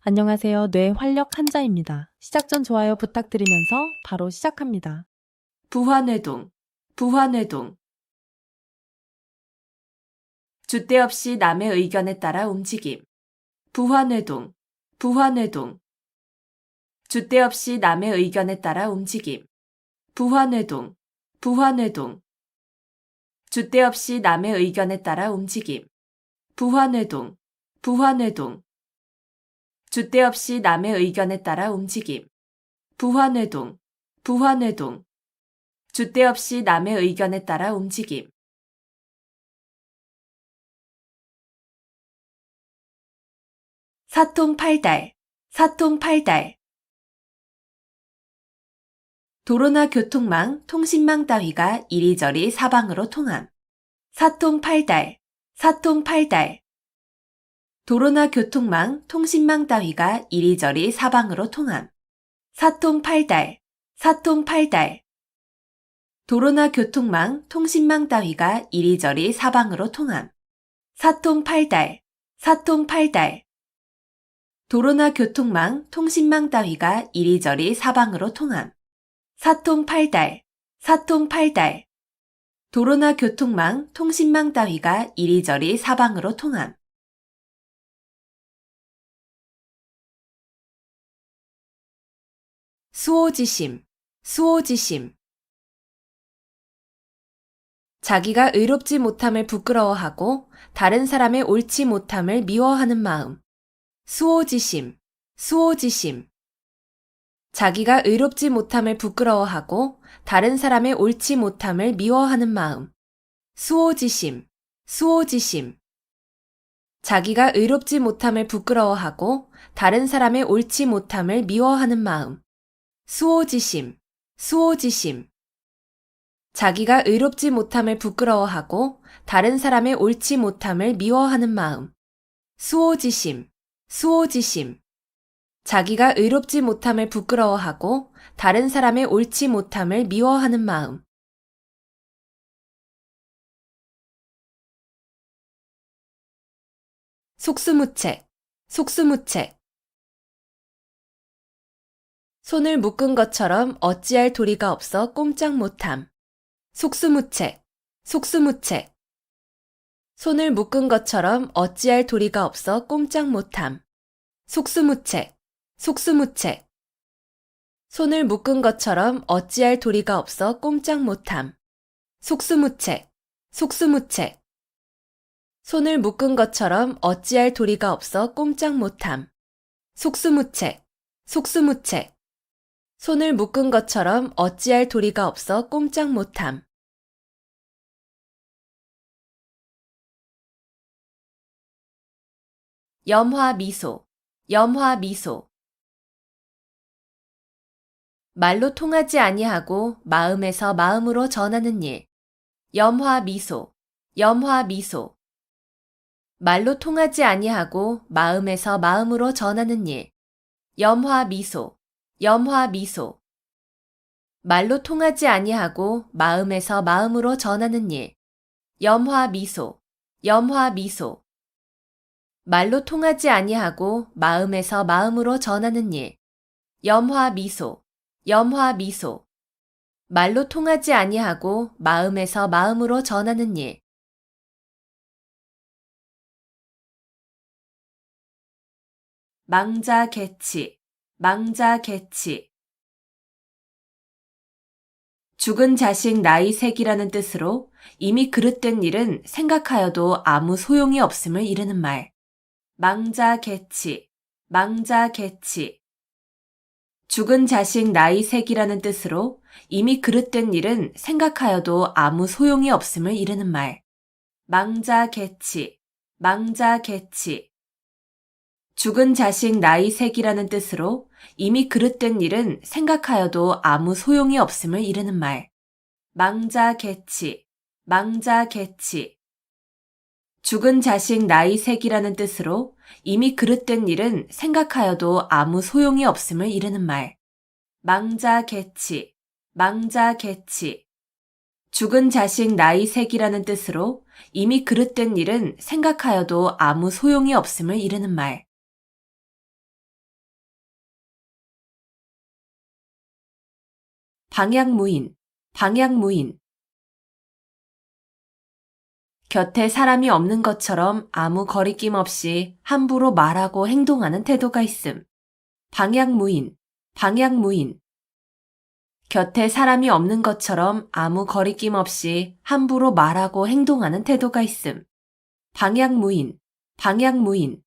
안녕하세요. 뇌 활력 한자입니다. 시작 전 좋아요 부탁드리면서 바로 시작합니다. 부화뇌동, 부화뇌동. 줏대 없이 남의 의견에 따라 움직임. 부화뇌동, 부화뇌동. 줏대 없이 남의 의견에 따라 움직임. 부화뇌동, 부화뇌동. 줏대 없이 남의 의견에 따라 움직임. 부화뇌동, 부화뇌동. 줏대 없이 남의 의견에 따라 움직임. 부화뇌동, 부화뇌동. 줏대 없이 남의 의견에 따라 움직임. 사통팔달, 사통팔달. 도로나 교통망, 통신망 따위가 이리저리 사방으로 통함. 사통팔달, 사통팔달. 도로나 교통망, 통신망 따위가 이리저리 사방으로 통함. 사통팔달, 사통팔달. 도로나 교통망, 통신망 따위가 이리저리 사방으로 통함. 사통팔달, 사통팔달. 도로나 교통망, 통신망 따위가 이리저리 사방으로 통함. 사통팔달, 사통팔달. 도로나 교통망, 통신망 따위가 이리저리 사방으로 통함. 수오지심, 수오지심. 자기가 의롭지 못함을 부끄러워하고 다른 사람의 옳지 못함을 미워하는 마음. 수오지심, 수오지심. 자기가 의롭지 못함을 부끄러워하고 다른 사람의 옳지 못함을 미워하는 마음. 수오지심, 수오지심. 자기가 의롭지 못함을 부끄러워하고 다른 사람의 옳지 못함을 미워하는 마음. 수오지심, 수오지심. 자기가 의롭지 못함을 부끄러워하고 다른 사람의 옳지 못함을 미워하는 마음. 수오지심, 수오지심. 자기가 의롭지 못함을 부끄러워하고 다른 사람의 옳지 못함을 미워하는 마음. 속수무책, 속수무책. 손을 묶은 것처럼 어찌할 도리가 없어 꼼짝 못함. 속수무책, 속수무책. 손을 묶은 것처럼 어찌할 도리가 없어 꼼짝 못함. 속수무책, 속수무책. 손을 묶은 것처럼 어찌할 도리가 없어 꼼짝 못함. 속수무책, 속수무책. 손을 묶은 것처럼 어찌할 도리가 없어 꼼짝 못함. 속수무책, 속수무책. 손을 묶은 것처럼 어찌할 도리가 없어 꼼짝 못함. 염화미소, 염화미소. 말로 통하지 아니하고 마음에서 마음으로 전하는 일. 염화미소, 염화미소. 말로 통하지 아니하고 마음에서 마음으로 전하는 일. 염화미소, 염화미소. 말로 통하지 아니하고 마음에서 마음으로 전하는 일. 염화미소, 염화미소. 말로 통하지 아니하고 마음에서 마음으로 전하는 일. 염화미소, 염화미소. 말로 통하지 아니하고 마음에서 마음으로 전하는 일. 망자개치, 망자개치. 죽은 자식 나이 색이라는 뜻으로 이미 그릇된 일은 생각하여도 아무 소용이 없음을 이르는 말. 망자개치, 망자개치. 죽은 자식 나이 색이라는 뜻으로 이미 그릇된 일은 생각하여도 아무 소용이 없음을 이르는 말. 망자개치, 망자개치. 죽은 자식 나이 색이라는 뜻으로 이미 그릇된 일은 생각하여도 아무 소용이 없음을 이르는 말. 망자개치, 망자개치. 죽은 자식 나이 색이라는 뜻으로 이미 그릇된 일은 생각하여도 아무 소용이 없음을 이르는 말. 망자개치, 망자개치. 죽은 자식 나이 색이라는 뜻으로 이미 그릇된 일은 생각하여도 아무 소용이 없음을 이르는 말. 방향무인, 방향무인. 곁에 사람이 없는 것처럼 아무 거리낌 없이 함부로 말하고 행동하는 태도가 있음. 방향무인, 방향무인. 곁에 사람이 없는 것처럼 아무 거리낌 없이 함부로 말하고 행동하는 태도가 있음. 방향무인, 방향무인.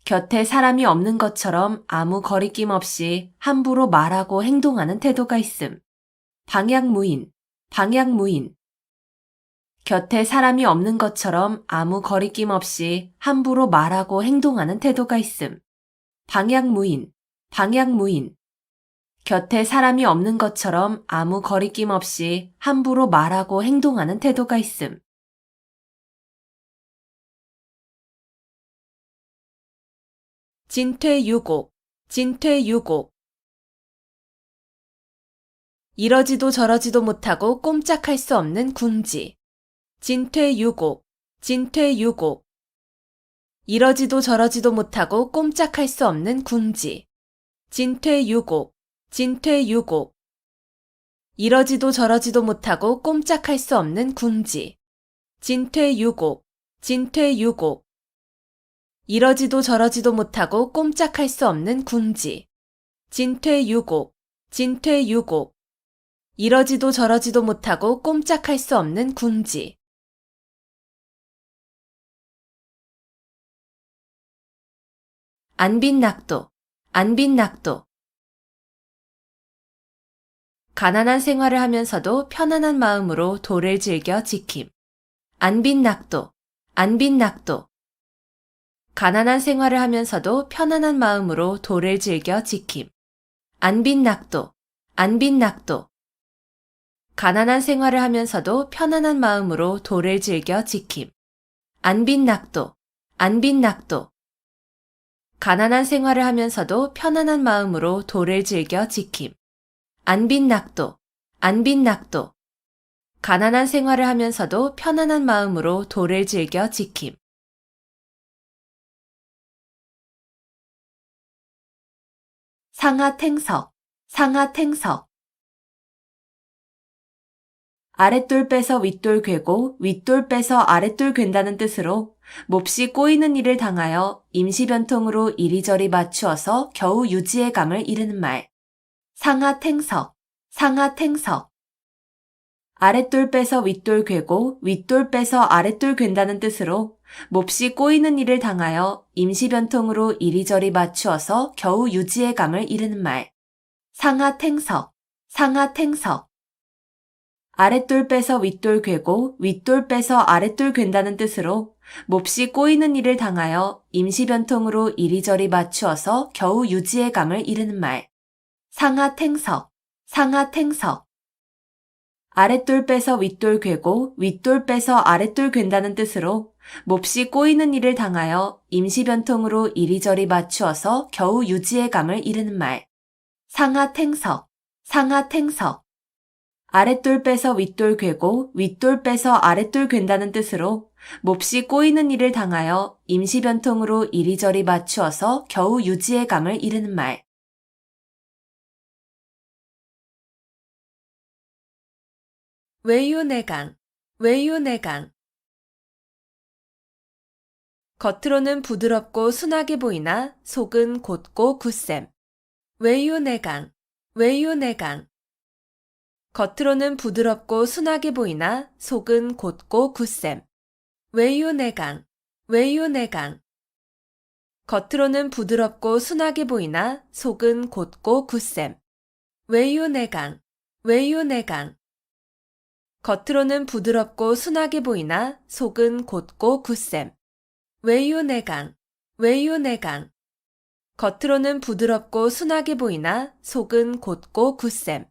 곁에 사람이 없는 것처럼 아무 거리낌 없이 함부로 말하고 행동하는 태도가 있음. 방향무인, 방향무인. 곁에 사람이 없는 것처럼 아무 거리낌 없이 함부로 말하고 행동하는 태도가 있음. 방향무인, 방향무인. 곁에 사람이 없는 것처럼 아무 거리낌 없이 함부로 말하고 행동하는 태도가 있음. 진퇴유곡, 진퇴유곡. 이러지도 저러지도 못하고 꼼짝할 수 없는 궁지. 진퇴유곡, 진퇴유곡. 이러지도 저러지도 못하고 꼼짝할 수 없는 궁지. 진퇴유곡, 진퇴유곡. 이러지도 저러지도 못하고 꼼짝할 수 없는 궁지. 진퇴유곡, 진퇴유곡. 이러지도 저러지도 못하고 꼼짝할 수 없는 궁지. 진퇴유곡, 진퇴유곡. 이러지도 저러지도 못하고 꼼짝할 수 없는 궁지. 안빈낙도, 안빈낙도. 가난한 생활을 하면서도 편안한 마음으로 도를 즐겨 지킴. 안빈낙도, 안빈낙도. 가난한 생활을 하면서도 편안한 마음으로 도를 즐겨 지킴. 안빈낙도, 안빈낙도. 가난한 생활을 하면서도 편안한 마음으로 도를 즐겨 지킴. 안빈낙도, 안빈낙도. 가난한 생활을 하면서도 편안한 마음으로 도를 즐겨 지킴. 안빈낙도, 안빈낙도. 가난한 생활을 하면서도 편안한 마음으로 도를 즐겨 지킴. 상하탱석, 상하탱석. 아랫돌 빼서 윗돌 괴고 윗돌 빼서 아랫돌 괜다는 뜻으로 몹시 꼬이는 일을 당하여 임시변통으로 이리저리 맞추어서 겨우 유지의 감을 이르는 말. 상하탱석, 상하탱석. 아랫돌 빼서 윗돌 괴고 윗돌 빼서 아랫돌 괜다는 뜻으로 몹시 꼬이는 일을 당하여 임시변통으로 이리저리 맞추어서 겨우 유지의 감을 이르는 말. 상하탱석, 상하탱석. 아랫돌 빼서 윗돌 괴고 윗돌 빼서 아랫돌 괜다는 뜻으로 몹시 꼬이는 일을 당하여 임시변통으로 이리저리 맞추어서 겨우 유지의 감을 이르는 말. 상하탱석, 상하탱석. 아랫돌 빼서 윗돌 괴고 윗돌 빼서 아랫돌 괜다는 뜻으로 몹시 꼬이는 일을 당하여 임시변통으로 이리저리 맞추어서 겨우 유지의 감을 이르는 말. 상하탱석, 상하탱석. 아랫돌 빼서 윗돌 괴고 윗돌 빼서 아랫돌 괜다는 뜻으로 몹시 꼬이는 일을 당하여 임시변통으로 이리저리 맞추어서 겨우 유지의 감을 이르는 말. 외유내강, 외유내강. 겉으로는 부드럽고 순하게 보이나 속은 곧고 굳셈. 외유내강, 외유내강. 겉으로는 부드럽고 순하게 보이나 속은 곧고 굳셈. 외유내강, 외유내강. 겉으로는 부드럽고 순하게 보이나 속은 곧고 굳셈. 외유내강, 외유내강. 겉으로는 부드럽고 순하게 보이나 속은 곧고 굳셈. 외유내강, 외유내강. 겉으로는 부드럽고 순하게 보이나 속은 곧고 굳셈.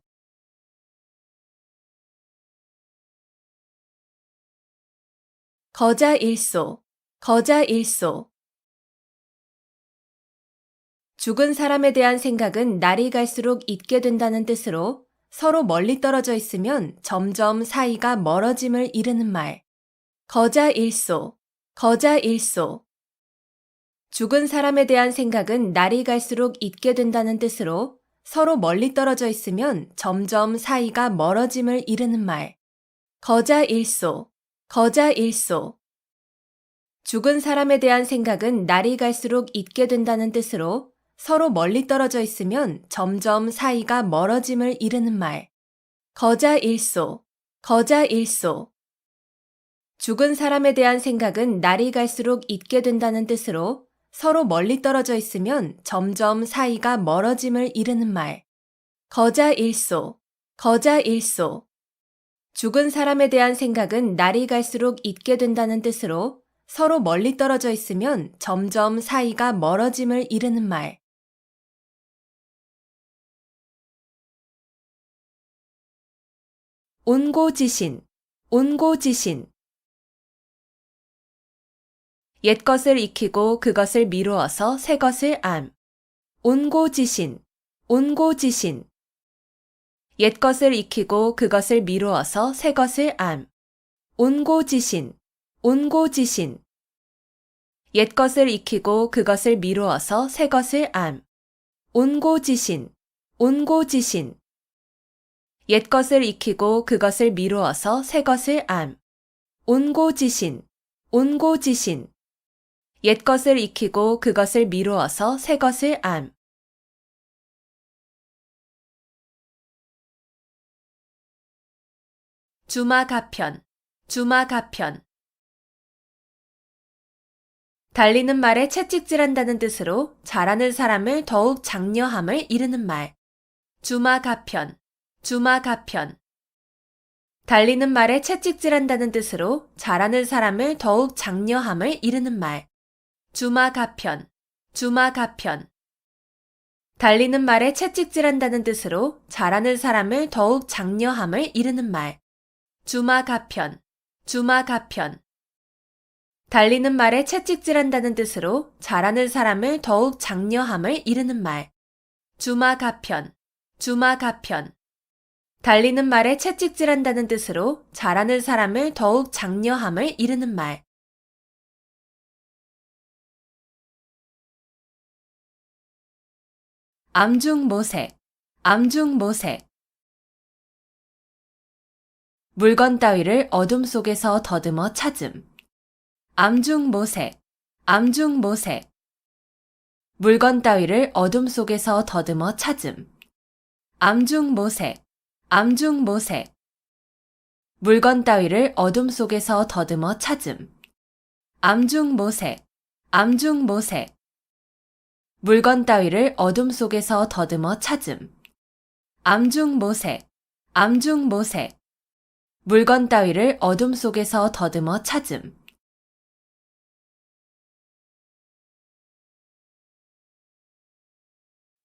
거자일소, 거자일소. 죽은 사람에 대한 생각은 날이 갈수록 잊게 된다는 뜻으로 서로 멀리 떨어져 있으면 점점 사이가 멀어짐을 이르는 말. 거자일소, 거자일소. 죽은 사람에 대한 생각은 날이 갈수록 잊게 된다는 뜻으로 서로 멀리 떨어져 있으면 점점 사이가 멀어짐을 이르는 말. 거자일소, 거자일소. 죽은 사람에 대한 생각은 날이 갈수록 잊게 된다는 뜻으로 서로 멀리 떨어져 있으면 점점 사이가 멀어짐을 이르는 말. 거자일소, 거자일소. 죽은 사람에 대한 생각은 날이 갈수록 잊게 된다는 뜻으로 서로 멀리 떨어져 있으면 점점 사이가 멀어짐을 이르는 말. 거자일소, 거자일소. 죽은 사람에 대한 생각은 날이 갈수록 잊게 된다는 뜻으로 서로 멀리 떨어져 있으면 점점 사이가 멀어짐을 이르는 말. 온고지신, 온고지신. 옛 것을 익히고 그것을 미루어서 새 것을 암. 온고지신, 온고지신. 옛 것을 익히고 그것을 미루어서 새 것을 암. 온고지신, 온고지신. 옛 것을 익히고 그것을 미루어서 새 것을 암. 온고지신, 온고지신. 옛 것을 익히고 그것을 미루어서 새 것을 암. 온고지신, 온고지신. 옛 것을 익히고 그것을 미루어서 새 것을 암. 주마가편, 주마가편. 달리는 말에 채찍질한다는 뜻으로 잘하는 사람을 더욱 장려함을 이르는 말. 주마가편, 주마가편. 달리는 말에 채찍질한다는 뜻으로 잘하는 사람을 더욱 장려함을 이르는 말. 주마가편, 주마가편. 달리는 말에 채찍질한다는 뜻으로 잘하는 사람을 더욱 장려함을 이르는 말. 주마가편, 주마가편. 달리는 말에 채찍질한다는 뜻으로 잘하는 사람을 더욱 장려함을 이르는 말. 주마가편, 주마가편. 달리는 말에 채찍질한다는 뜻으로 잘하는 사람을 더욱 장려함을 이르는 말. 암중모색, 암중모색. 물건 따위를 어둠 속에서 더듬어 찾음. 암중모색, 암중모색. 물건 따위를 어둠 속에서 더듬어 찾음. 암중모색, 암중모색. 물건 따위를 어둠 속에서 더듬어 찾음. 암중모색, 암중모색. 물건 따위를 어둠 속에서 더듬어 찾음. 암중모색, 암중모색. 물건 따위를 어둠 속에서 더듬어 찾음.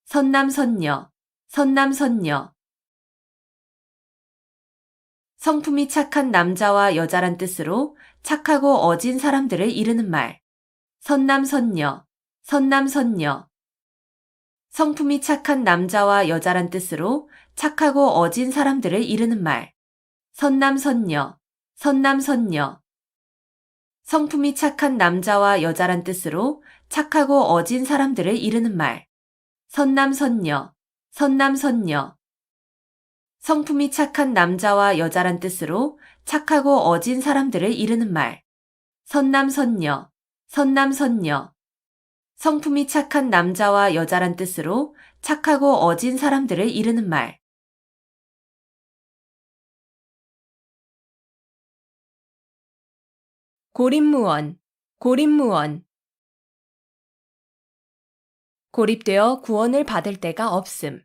선남선녀, 선남선녀. 성품이 착한 남자와 여자란 뜻으로 착하고 어진 사람들을 이르는 말. 선남선녀, 선남선녀. 성품이 착한 남자와 여자란 뜻으로 착하고 어진 사람들을 이르는 말. 선남선녀, 선남선녀. 성품이 착한 남자와 여자란 뜻으로 착하고 어진 사람들을 이르는 말. 선남선녀, 선남선녀. 성품이 착한 남자와 여자란 뜻으로 착하고 어진 사람들을 이르는 말. 선남선녀, 선남선녀. 성품이 착한 남자와 여자란 뜻으로 착하고 어진 사람들을 이르는 말. 고립무원, 고립무원. 고립되어 구원을 받을 데가 없음.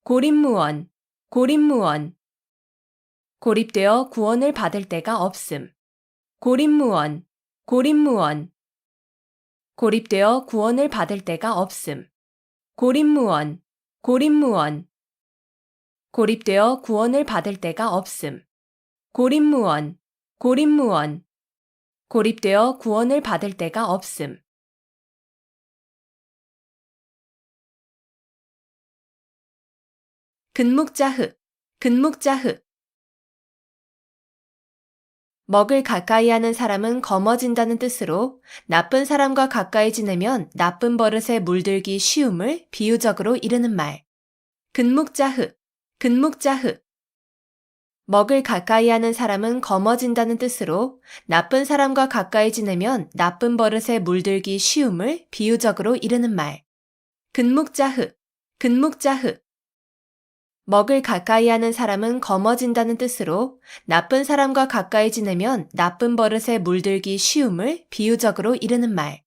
고립무원, 고립무원. 고립되어 구원을 받을 데가 없음. 고립무원, 고립무원. 고립되어 구원을 받을 데가 없음. 고립무원, 고립무원. 고립되어 구원을 받을 데가 없음. 고립무원, 고립무원. 고립되어 구원을 받을 데가 없음. 근묵자흑, 근묵자흑. 먹을 가까이 하는 사람은 검어진다는 뜻으로 나쁜 사람과 가까이 지내면 나쁜 버릇에 물들기 쉬움을 비유적으로 이르는 말. 근묵자흑, 근묵자흑. 먹을 가까이 하는 사람은 검어진다는 뜻으로 나쁜 사람과 가까이 지내면 나쁜 버릇에 물들기 쉬움을 비유적으로 이르는 말. 근묵자흑, 근묵자흑. 먹을 가까이 하는 사람은 검어진다는 뜻으로 나쁜 사람과 가까이 지내면 나쁜 버릇에 물들기 쉬움을 비유적으로 이르는 말.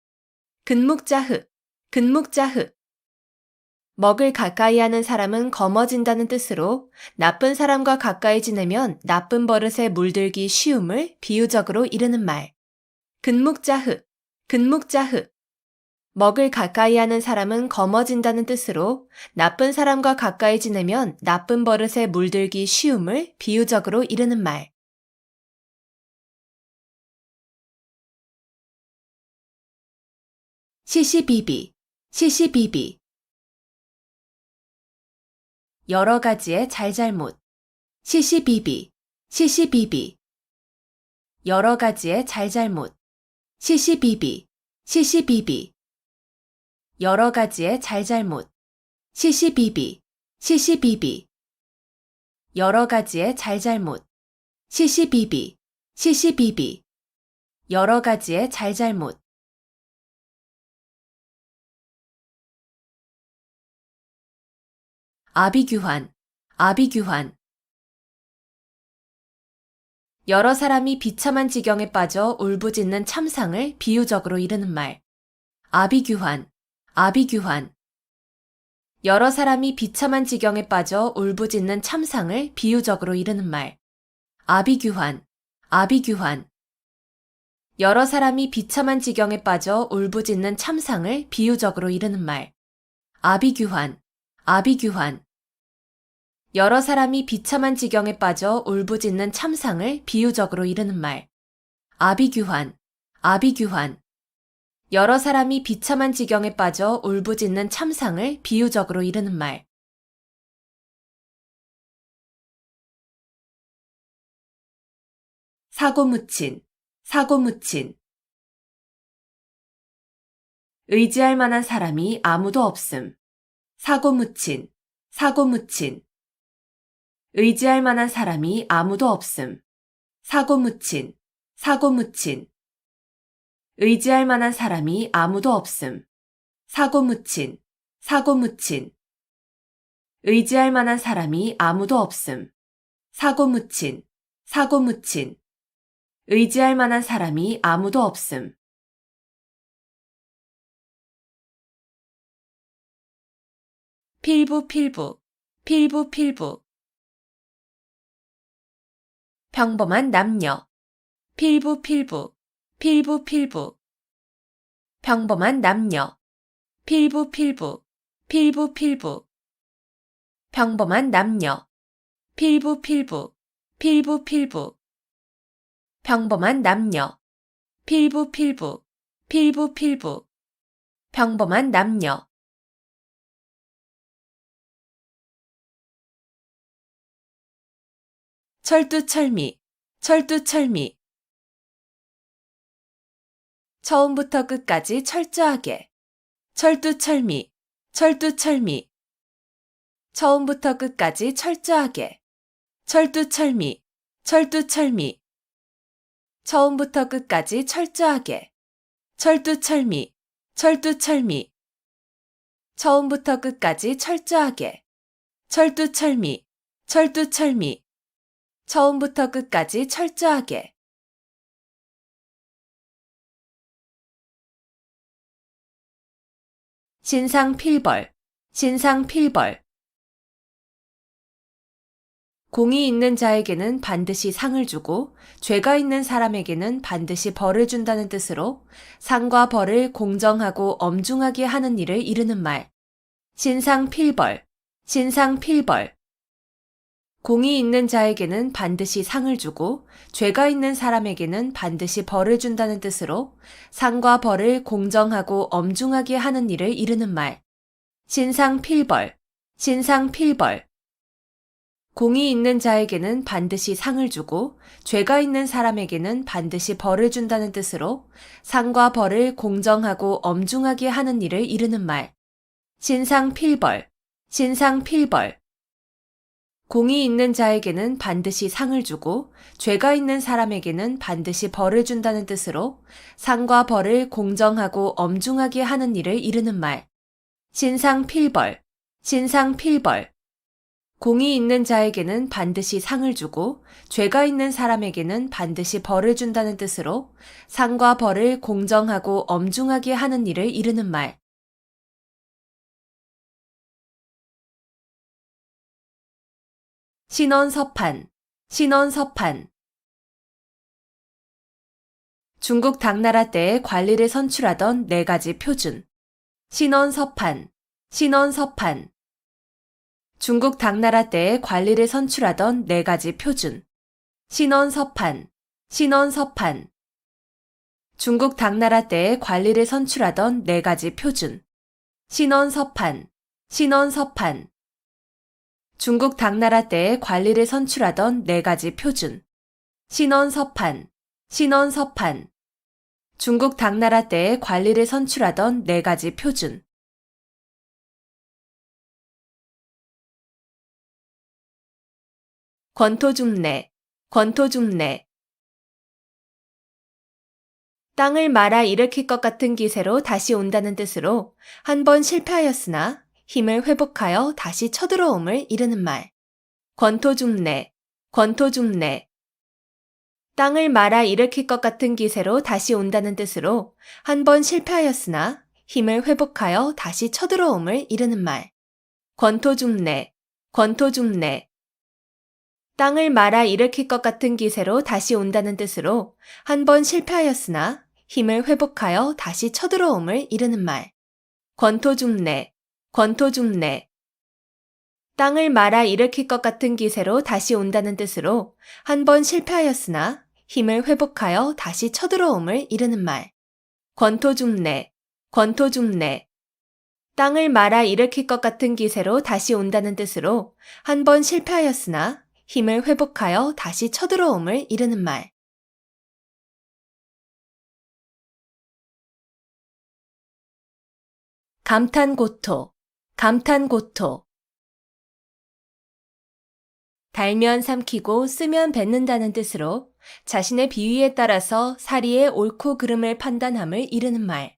근묵자흑, 근묵자흑. 먹을 가까이 하는 사람은 검어진다는 뜻으로 나쁜 사람과 가까이 지내면 나쁜 버릇에 물들기 쉬움을 비유적으로 이르는 말. 근묵자흑, 근묵자흑. 먹을 가까이 하는 사람은 검어진다는 뜻으로 나쁜 사람과 가까이 지내면 나쁜 버릇에 물들기 쉬움을 비유적으로 이르는 말. 시시비비, 시시비비. 여러 가지의 잘잘못. 시시비비, 시시비비. 여러 가지의 잘잘못. 시시비비, 시시비비. 여러 가지의 잘잘못. 시시비비, 시시비비. 여러 가지의 잘잘못. 시시비비, 시시비비. 여러 가지의 잘잘못. 아비규환, 아비규환. 여러 사람이 비참한 지경에 빠져 울부짖는 참상을 비유적으로 이르는 말. 아비규환, 아비규환. 여러 사람이 비참한 지경에 빠져 울부짖는 참상을 비유적으로 이르는 말. 아비규환, 아비규환. 여러 사람이 비참한 지경에 빠져 울부짖는 참상을 비유적으로 이르는 말. 아비규환, 아비규환. 여러 사람이 비참한 지경에 빠져 울부짖는 참상을 비유적으로 이르는 말. 아비규환, 아비규환. 여러 사람이 비참한 지경에 빠져 울부짖는 참상을 비유적으로 이르는 말. 사고묻힌, 사고묻힌. 의지할 만한 사람이 아무도 없음. 사고묻힌, 사고묻힌. 의지할 만한 사람이 아무도 없음. 사고묻힌, 사고묻힌. 의지할 만한 사람이 아무도 없음. 사고묻힌, 사고묻힌. 의지할 만한 사람이 아무도 없음. 사고묻힌, 사고묻힌. 의지할 만한 사람이 아무도 없음. 필부, 필부, 필부, 필부. 평범한 남녀. 필부, 필부, 필부, 필부. 평범한 남녀. 필부, 필부, 필부, 필부. 평범한 남녀. 필부, 필부, 필부, 필부. 평범한 남녀. 필부, 필부, 필부, 필부. 평범한 남녀. 철두철미, 철두철미. 처음부터 끝까지 철저하게. 철두철미, 철두철미. 처음부터 끝까지 철저하게. 철두철미, 철두철미. 처음부터 끝까지 철저하게. 철두철미, 철두철미. 처음부터 끝까지 철저하게. 철두철미, 철두철미. 처음부터 끝까지 철저하게. 신상필벌, 신상필벌. 공이 있는 자에게는 반드시 상을 주고 죄가 있는 사람에게는 반드시 벌을 준다는 뜻으로 상과 벌을 공정하고 엄중하게 하는 일을 이르는 말. 신상필벌, 신상필벌. 공이 있는 자에게는 반드시 상을 주고 죄가 있는 사람에게는 반드시 벌을 준다는 뜻으로 상과 벌을 공정하고 엄중하게 하는 일을 이르는 말. 신상필벌, 신상필벌. 공이 있는 자에게는 반드시 상을 주고 죄가 있는 사람에게는 반드시 벌을 준다는 뜻으로 상과 벌을 공정하고 엄중하게 하는 일을 이르는 말. 신상필벌, 신상필벌. 공이 있는 자에게는 반드시 상을 주고 죄가 있는 사람에게는 반드시 벌을 준다는 뜻으로 상과 벌을 공정하고 엄중하게 하는 일을 이르는 말. 신상필벌, 신상필벌. 공이 있는 자에게는 반드시 상을 주고 죄가 있는 사람에게는 반드시 벌을 준다는 뜻으로 상과 벌을 공정하고 엄중하게 하는 일을 이르는 말. 신원서판, 신원서판. 중국 당나라 때에 관리를 선출하던 4가지 표준. 신원서판, 신원서판. 중국 당나라 때에 관리를 선출하던 4가지 표준. 신원서판, 신원서판. 중국 당나라 때에 관리를 선출하던 4가지 표준. 신원서판, 신원서판. 중국 당나라 때에 관리를 선출하던 4가지 표준. 신원서판, 신원서판. 중국 당나라 때에 관리를 선출하던 4가지 표준. 권토중래, 권토중래. 땅을 말아 일으킬 것 같은 기세로 다시 온다는 뜻으로 한 번 실패하였으나 힘을 회복하여 다시 쳐들어옴을 이르는 말. 권토중래, 권토중래. 땅을 말아 일으킬 것 같은 기세로 다시 온다는 뜻으로 한 번 실패하였으나 힘을 회복하여 다시 쳐들어옴을 이르는 말. 권토중래, 권토중래. 땅을 말아 일으킬 것 같은 기세로 다시 온다는 뜻으로 한 번 실패하였으나 힘을 회복하여 다시 쳐들어옴을 이르는 말. 권토중래, 권토중래. 땅을 말아 일으킬 것 같은 기세로 다시 온다는 뜻으로 한 번 실패하였으나 힘을 회복하여 다시 쳐들어옴을 이르는 말. 권토중래, 권토중래. 땅을 말아 일으킬 것 같은 기세로 다시 온다는 뜻으로 한 번 실패하였으나 힘을 회복하여 다시 쳐들어옴을 이르는 말. 감탄고토, 감탄고토. 달면 삼키고 쓰면 뱉는다는 뜻으로 자신의 비위에 따라서 사리의 옳고 그름을 판단함을 이르는 말.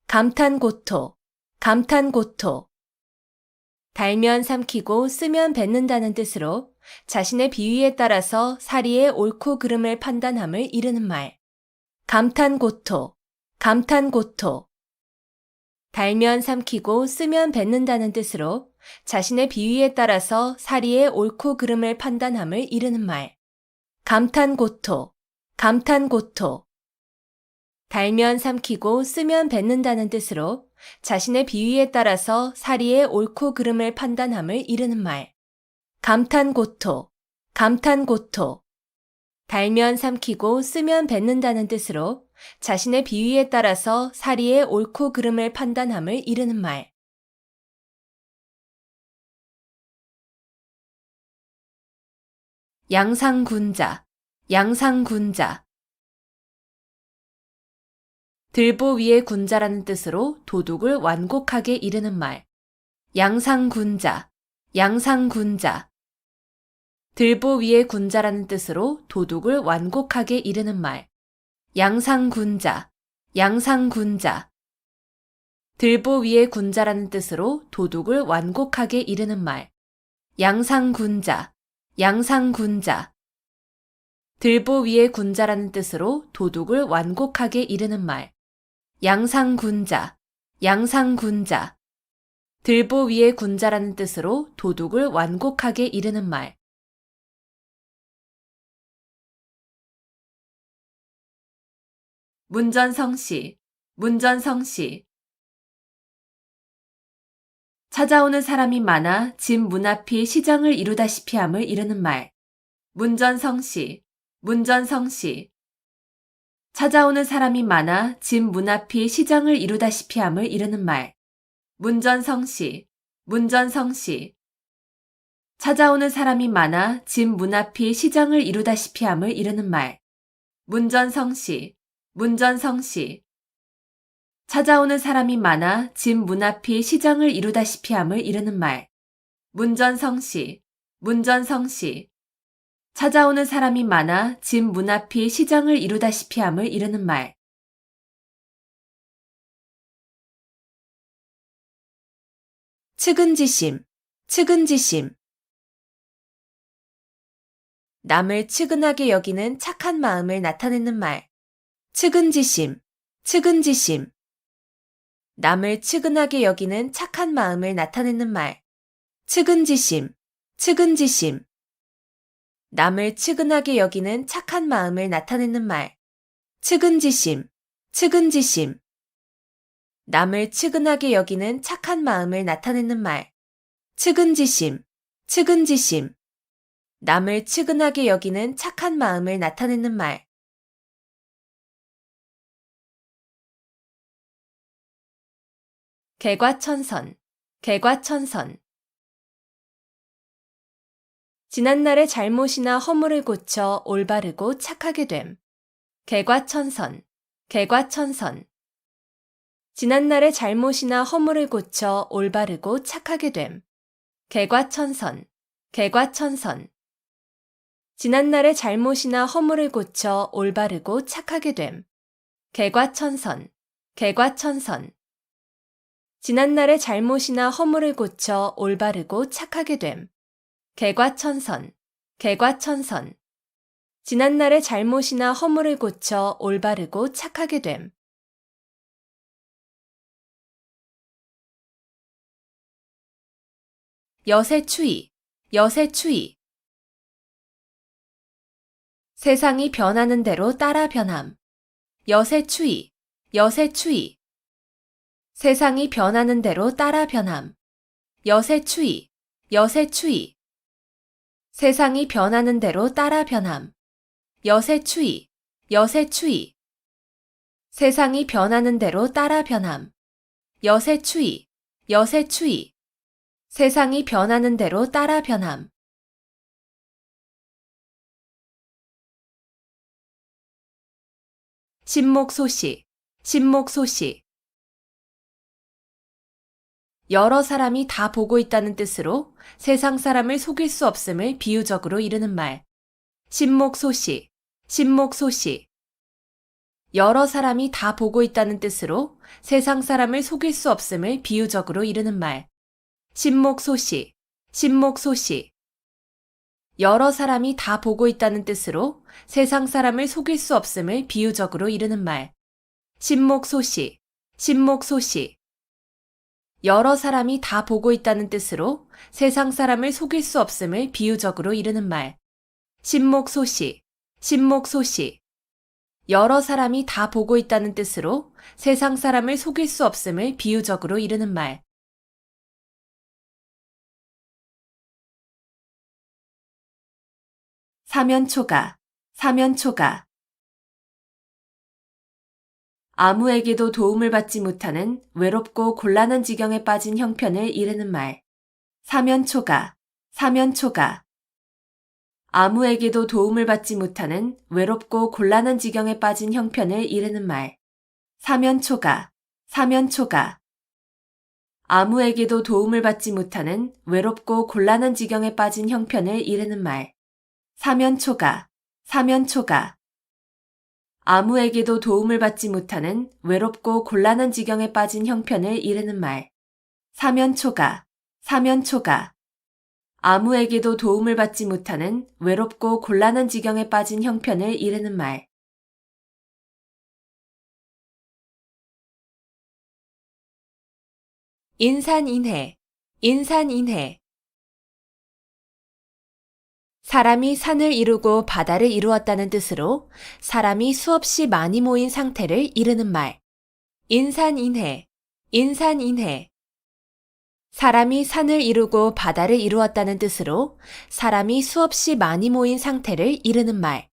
감탄고토, 감탄고토. 달면 삼키고 쓰면 뱉는다는 뜻으로 자신의 비위에 따라서 사리의 옳고 그름을 판단함을 이르는 말. 감탄고토, 감탄고토. 달면 삼키고 쓰면 뱉는다는 뜻으로 자신의 비위에 따라서 사리의 옳고 그름을 판단함을 이르는 말. 감탄고토, 감탄고토. 달면 삼키고 쓰면 뱉는다는 뜻으로 자신의 비위에 따라서 사리의 옳고 그름을 판단함을 이르는 말. 감탄고토, 감탄고토. 달면 삼키고 쓰면 뱉는다는 뜻으로 자신의 비위에 따라서 사리의 옳고 그름을 판단함을 이르는 말. 양상군자, 양상군자. 들보 위의 군자라는 뜻으로 도둑을 완곡하게 이르는 말. 양상군자, 양상군자. 들보 위의 군자라는 뜻으로 도둑을 완곡하게 이르는 말. 양상군자, 양상군자. 들보 위의 군자라는 뜻으로 도둑을 완곡하게 이르는 말. 양상군자, 양상군자. 들보 위의 군자라는 뜻으로 도둑을 완곡하게 이르는 말. 양상군자, 양상군자. 들보 위의 군자라는 뜻으로 도둑을 완곡하게 이르는 말. 문전성시, 문전성시. 찾아오는 사람이 많아 집 문 앞이 시장을 이루다시피 함을 이르는 말. 문전성시, 문전성시. 찾아오는 사람이 많아 집 문 앞이 시장을 이루다시피 함을 이르는 말. 문전성시, 문전성시. 찾아오는 사람이 많아 집 문 앞이 시장을 이루다시피 함을 이르는 말. 문전성시, 문전성시. 찾아오는 사람이 많아 집 문 앞이 시장을 이루다시피 함을 이르는 말. 문전성시, 문전성시. 찾아오는 사람이 많아 집 문 앞이 시장을 이루다시피 함을 이르는 말. 측은지심, 측은지심. 남을 측은하게 여기는 착한 마음을 나타내는 말. 측은지심, 측은지심. 남을 측은하게 여기는 착한 마음을 나타내는 말. 측은지심, 측은지심. 남을 측은하게 여기는 착한 마음을 나타내는 말. 측은지심, 측은지심. 남을 측은하게 여기는 착한 마음을 나타내는 말. 측은지심, 측은지심. 남을 측은하게 여기는 착한 마음을 나타내는 말. 개과천선, 개과천선. 지난날의 잘못이나 허물을 고쳐 올바르고 착하게 됨. 개과천선, 개과천선. 지난날의 잘못이나 허물을 고쳐 올바르고 착하게 됨. 개과천선, 개과천선. 지난날의 잘못이나 허물을 고쳐 올바르고 착하게 됨. 개과천선, 개과천선. 지난날의 잘못이나 허물을 고쳐 올바르고 착하게 됨. 개과천선, 개과천선. 지난날의 잘못이나 허물을 고쳐 올바르고 착하게 됨. 여세추이, 여세추이. 세상이 변하는 대로 따라 변함. 여세추이, 여세추이. 세상이 변하는 대로 따라 변함. 여세추이, 여세추이. 세상이 변하는 대로 따라 변함. 여세추이, 여세추이. 세상이 변하는 대로 따라 변함. 여세추이, 여세추이. 세상이 변하는 대로 따라 변함. 신목소시, 신목소시. 여러 사람이 다 보고 있다는 뜻으로 세상 사람을 속일 수 없음을 비유적으로 이르는 말. 신목소시, 신목소시. 여러 사람이 다 보고 있다는 뜻으로 세상 사람을 속일 수 없음을 비유적으로 이르는 말. 신목소시, 신목소시. 여러 사람이 다 보고 있다는 뜻으로 세상 사람을 속일 수 없음을 비유적으로 이르는 말. 신목소시, 신목소시. 여러 사람이 다 보고 있다는 뜻으로 세상 사람을 속일 수 없음을 비유적으로 이르는 말. 신목소시, 신목소시. 여러 사람이 다 보고 있다는 뜻으로 세상 사람을 속일 수 없음을 비유적으로 이르는 말. 사면초가, 사면초가. 아무에게도 도움을 받지 못하는 외롭고 곤란한 지경에 빠진 형편을 이르는 말. 사면초가, 사면초가. 아무에게도 도움을 받지 못하는 외롭고 곤란한 지경에 빠진 형편을 이르는 말. 사면초가, 사면초가. 아무에게도 도움을 받지 못하는 외롭고 곤란한 지경에 빠진 형편을 이르는 말. 사면초가, 사면초가. 아무에게도 도움을 받지 못하는 외롭고 곤란한 지경에 빠진 형편을 이르는 말. 사면초가, 사면초가. 아무에게도 도움을 받지 못하는 외롭고 곤란한 지경에 빠진 형편을 이르는 말. 인산인해, 인산인해. 사람이 산을 이루고 바다를 이루었다는 뜻으로 사람이 수없이 많이 모인 상태를 이르는 말. 인산인해, 인산인해. 사람이 산을 이루고 바다를 이루었다는 뜻으로 사람이 수없이 많이 모인 상태를 이르는 말.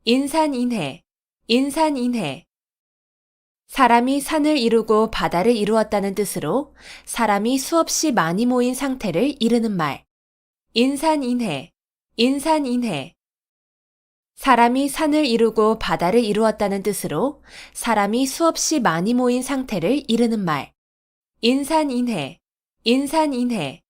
인산인해, 인산인해. 사람이 산을 이루고 바다를 이루었다는 뜻으로 사람이 수없이 많이 모인 상태를 이르는 말. 인산인해, 인산인해. 사람이 산을 이루고 바다를 이루었다는 뜻으로 사람이 수없이 많이 모인 상태를 이르는 말. 인산인해, 인산인해.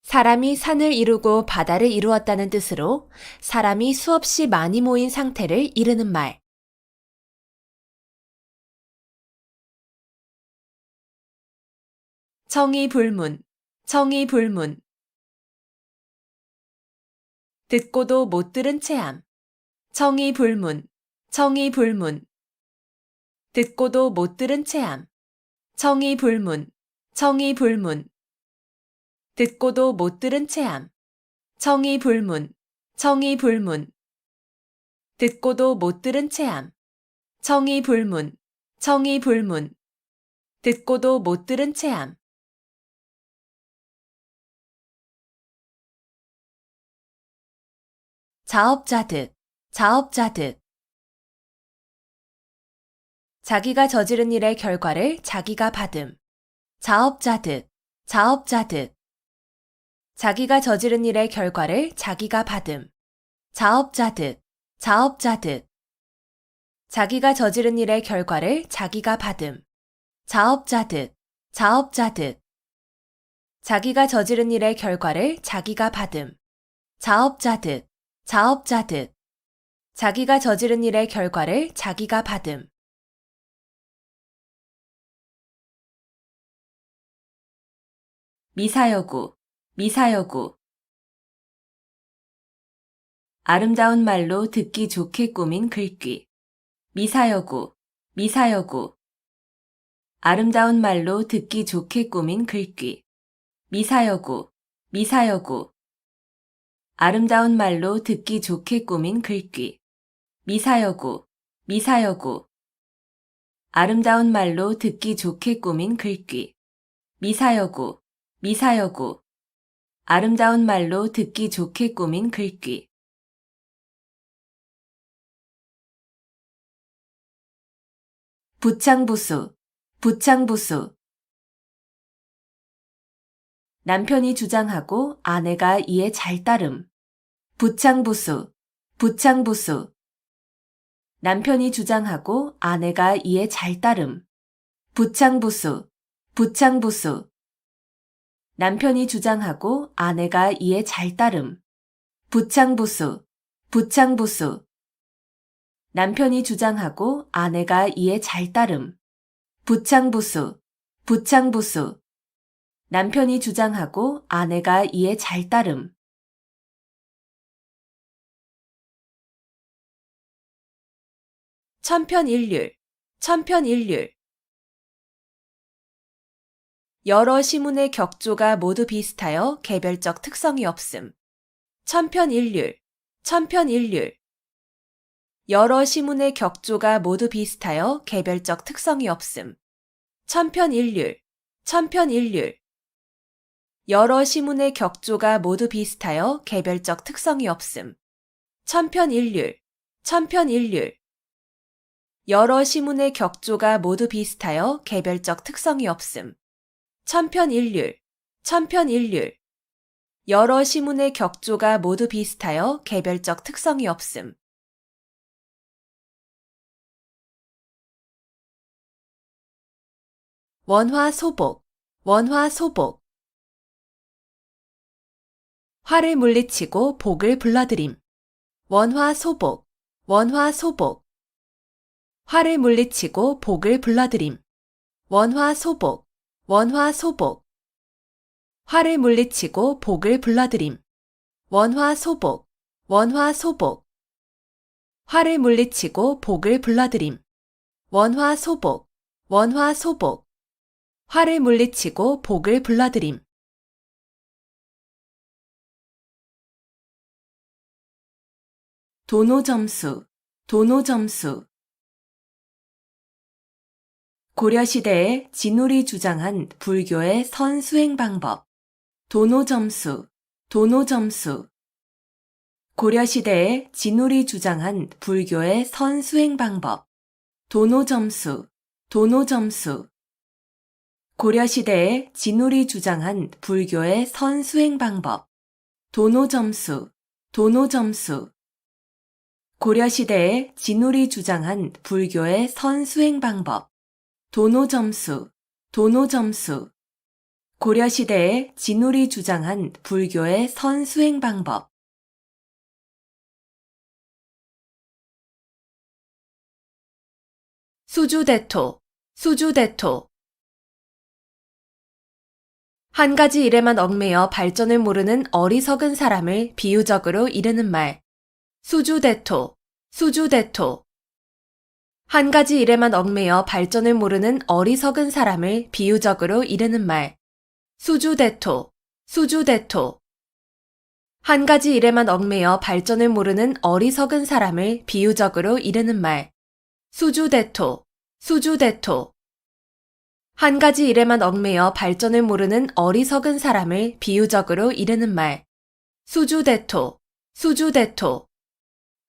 사람이 산을 이루고 바다를 이루었다는 뜻으로 사람이 수없이 많이 모인 상태를 이르는 말. 청이불문, 청이불문. 듣고도 못 들은 체함. 청이불문, 청이불문. 듣고도 못 들은 체함. 청이불문, 청이불문. 듣고도 못 들은 체함. 청이불문, 청이불문. 듣고도 못 들은 체함. 청이불문, 청이불문. 듣고도 못 들은 체함. 자업자득, 자업자득. 자기가 저지른 일의 결과를 자기가 받음. 자업자득, 자업자득. 자기가 저지른 일의 결과를 자기가 받음. 자업자득, 자업자득. 자기가 저지른 일의 결과를 자기가 받음. 자업자득, 자업자득. 자기가 저지른 일의 결과를 자기가 받음. 자업자득, 자업자득. 자기가 저지른 일의 결과를 자기가 받음. 미사여구, 미사여구. 아름다운 말로 듣기 좋게 꾸민 글귀. 미사여구, 미사여구. 아름다운 말로 듣기 좋게 꾸민 글귀. 미사여구, 미사여구. 아름다운 말로 듣기 좋게 꾸민 글귀. 미사여구, 미사여구. 아름다운 말로 듣기 좋게 꾸민 글귀. 미사여구, 미사여구. 아름다운 말로 듣기 좋게 꾸민 글귀. 부창부수, 부창부수. 남편이 주장하고 아내가 이에 잘 따름. 부창부수, 부창부수. 남편이 주장하고 아내가 이에 잘 따름. 부창부수, 부창부수. 남편이 주장하고 아내가 이에 잘 따름. 부창부수, 부창부수. 남편이 주장하고 아내가 이에 잘 따름. 부창부수, 부창부수. 남편이 주장하고 아내가 이에 잘 따름. 천편일률, 천편일률. 여러 시문의 격조가 모두 비슷하여 개별적 특성이 없음. 천편일률, 천편일률. 여러 시문의 격조가 모두 비슷하여 개별적 특성이 없음. 천편일률, 천편일률. 여러 시문의 격조가 모두 비슷하여 개별적 특성이 없음. 천편일률, 천편일률. 여러 시문의 격조가 모두 비슷하여 개별적 특성이 없음. 천편일률, 천편일률. 여러 시문의 격조가 모두 비슷하여 개별적 특성이 없음. 원화소복, 원화소복. 화를 물리치고 복을 불러들임. 원화소복, 원화소복. 화를 물리치고 복을 불러들임. 원화소복, 원화소복. 화를 물리치고 복을 불러들임. 원화소복, 원화소복. 화를 물리치고 복을 불러들임. 원화소복, 원화소복. 화를 물리치고 복을 불러들임. 도노점수, 도노점수. 고려시대에 진울이 주장한 불교의 선수행 방법. 도노점수, 도노점수. 고려시대에 진울이 주장한 불교의 선수행 방법. 도노점수, 도노점수. 고려시대에 진울이 주장한 불교의 선수행 방법. 도노점수, 도노점수. 고려시대에 진울이 주장한 불교의 선수행 방법. 도노점수, 도노점수. 고려시대에 진울이 주장한 불교의 선수행 방법. 수주대토, 수주대토. 한 가지 일에만 얽매여 발전을 모르는 어리석은 사람을 비유적으로 이르는 말. 수주대토, 수주대토. 한 가지 일에만 얽매여 발전을 모르는 어리석은 사람을 비유적으로 이르는 말. 수주대토, 수주대토. 한 가지 일에만 얽매여 발전을 모르는 어리석은 사람을 비유적으로 이르는 말. 수주대토, 수주대토. 한 가지 일에만 얽매여 발전을 모르는 어리석은 사람을 비유적으로 이르는 말. 수주대토, 수주대토.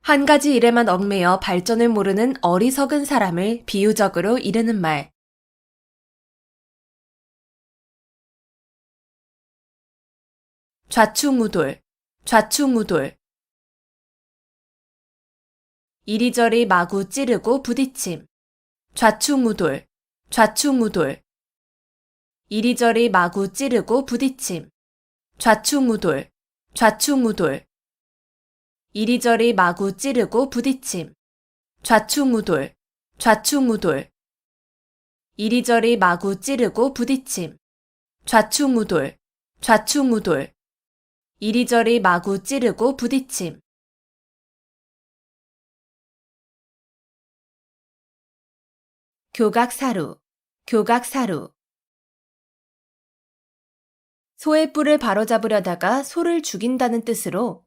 한 가지 일에만 얽매여 발전을 모르는 어리석은 사람을 비유적으로 이르는 말. 좌충우돌, 좌충우돌. 이리저리 마구 찌르고 부딪힘. 좌충우돌, 좌충우돌. 이리저리 마구 찌르고 부딪힘. 좌충우돌, 좌충우돌. 이리저리 마구 찌르고 부딪힘. 좌충우돌, 좌충우돌. 이리저리 마구 찌르고 부딪힘. 좌충우돌, 좌충우돌. 이리저리 마구 찌르고 부딪힘. 교각사루, 교각사루. 소의 뿔을 바로잡으려다가 소를 죽인다는 뜻으로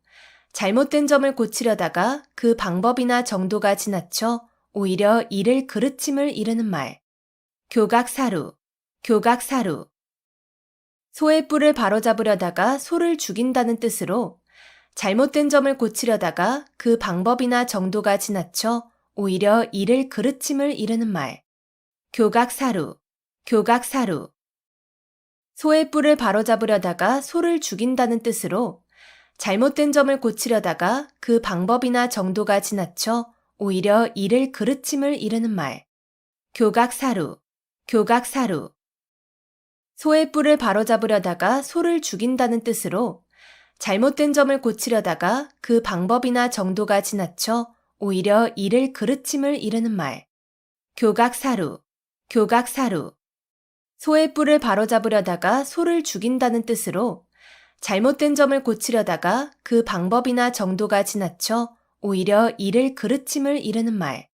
잘못된 점을 고치려다가 그 방법이나 정도가 지나쳐 오히려 이를 그르침을 이르는 말. 교각사루, 교각사루. 소의 뿔을 바로잡으려다가 소를 죽인다는 뜻으로 잘못된 점을 고치려다가 그 방법이나 정도가 지나쳐 오히려 이를 그르침을 이르는 말. 교각사루, 교각사루. 소의 뿔을 바로잡으려다가 소를 죽인다는 뜻으로 잘못된 점을 고치려다가 그 방법이나 정도가 지나쳐 오히려 이를 그르침을 이르는 말. 교각사루, 교각사루. 소의 뿔을 바로잡으려다가 소를 죽인다는 뜻으로 잘못된 점을 고치려다가 그 방법이나 정도가 지나쳐 오히려 이를 그르침을 이르는 말. 교각사루, 교각사루. 소의 뿔을 바로잡으려다가 소를 죽인다는 뜻으로 잘못된 점을 고치려다가 그 방법이나 정도가 지나쳐 오히려 이를 그르침을 이르는 말.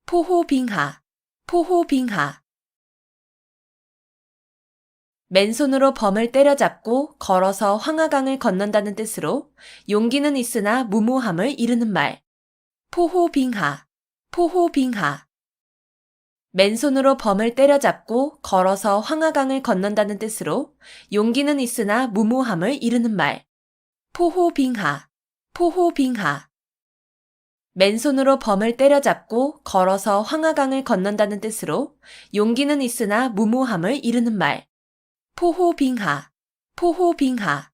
포호빙하, 포호빙하. 맨손으로 범을 때려잡고 걸어서 황하강을 건넌다는 뜻으로 용기는 있으나 무모함을 이르는 말. 포호빙하, 포호빙하. 맨손으로 범을 때려잡고 걸어서 황하강을 건넌다는 뜻으로 용기는 있으나 무모함을 이르는 말. 포호빙하, 포호빙하. 맨손으로 범을 때려잡고 걸어서 황하강을 건넌다는 뜻으로 용기는 있으나 무모함을 이르는 말. 포호빙하, 포호빙하.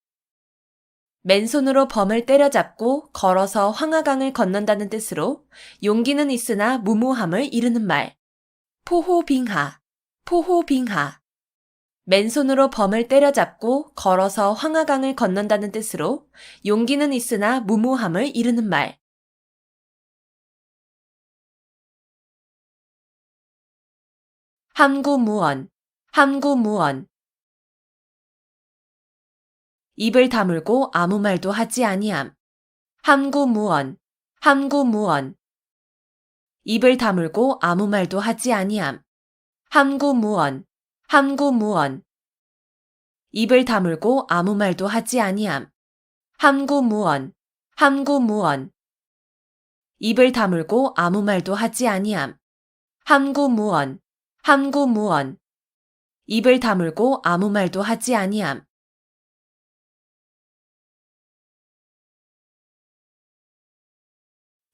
맨손으로 범을 때려잡고 걸어서 황하강을 건넌다는 뜻으로 용기는 있으나 무모함을 이르는 말. 포호빙하, 포호빙하. 맨손으로 범을 때려잡고 걸어서 황하강을 건넌다는 뜻으로 용기는 있으나 무모함을 이르는 말. 함구무언, 함구무언. 입을 다물고 아무 말도 하지 아니함. 함구무언, 함구무언. 입을 다물고 아무 말도 하지 아니함. 함구무언, 함구무언. 입을 다물고 아무 말도 하지 아니함. 함구무언, 함구무언. 입을 다물고 아무 말도 하지 아니함. 함구무언, 함구무언. 입을 다물고 아무 말도 하지 아니함.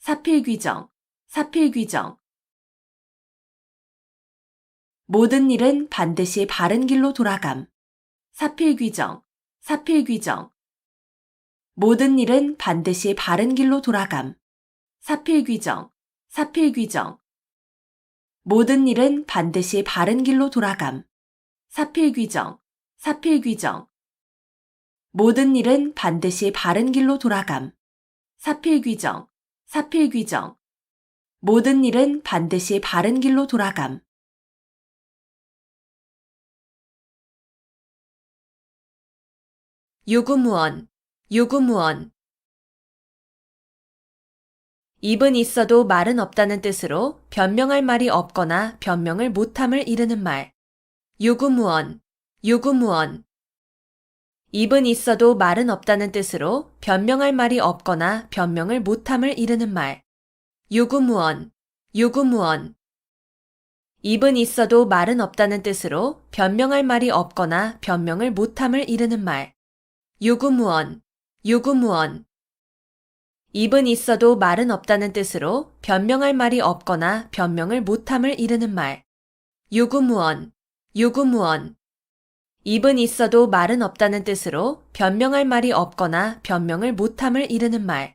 사필귀정, 사필귀정. 모든 일은 반드시 바른 길로 돌아감. 사필귀정, 사필귀정. 모든 일은 반드시 바른 길로 돌아감. 사필귀정, 사필귀정. 모든 일은 반드시 바른 길로 돌아감. 사필귀정, 사필귀정. 모든 일은 반드시 바른 길로 돌아감. 사필귀정, 사필귀정. 모든 일은 반드시 바른 길로 돌아감. 유구무원, 유구무원. 입은 있어도 말은 없다는 뜻으로 변명할 말이 없거나 변명을 못함을 이르는 말. 유구무원, 유구무원. 입은 있어도 말은 없다는 뜻으로 변명할 말이 없거나 변명을 못함을 이르는 말. 유구무원, 유구무원. 입은 있어도 말은 없다는 뜻으로 변명할 말이 없거나 변명을 못함을 이르는 말. 유구무원, 유구무원. 입은 있어도 말은 없다는 뜻으로 변명할 말이 없거나 변명을 못함을 이르는 말. 유구무원, 유구무원. 입은 있어도 말은 없다는 뜻으로 변명할 말이 없거나 변명을 못함을 이르는 말.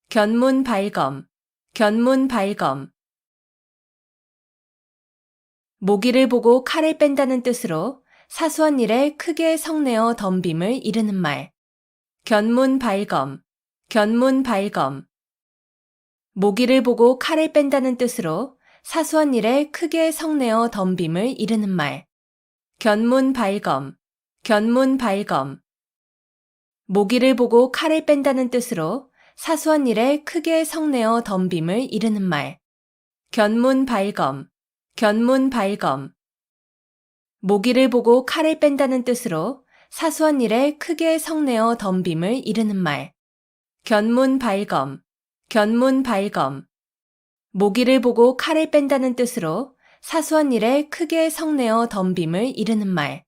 견문발검, 견문발검. 모기를 보고 칼을 뺀다는 뜻으로 사소한 일에 크게 성내어 덤빔을 이르는 말. 견문발검, 견문발검. 모기를 보고 칼을 뺀다는 뜻으로 사소한 일에 크게 성내어 덤빔을 이르는 말. 견문발검, 견문발검. 모기를 보고 칼을 뺀다는 뜻으로 사소한 일에 크게 성내어 덤빔을 이르는 말. 견문발검, 견문발검. 모기를 보고 칼을 뺀다는 뜻으로 사소한 일에 크게 성내어 덤빔을 이르는 말. 견문발검, 견문발검. 모기를 보고 칼을 뺀다는 뜻으로 사소한 일에 크게 성내어 덤빔을 이르는 말.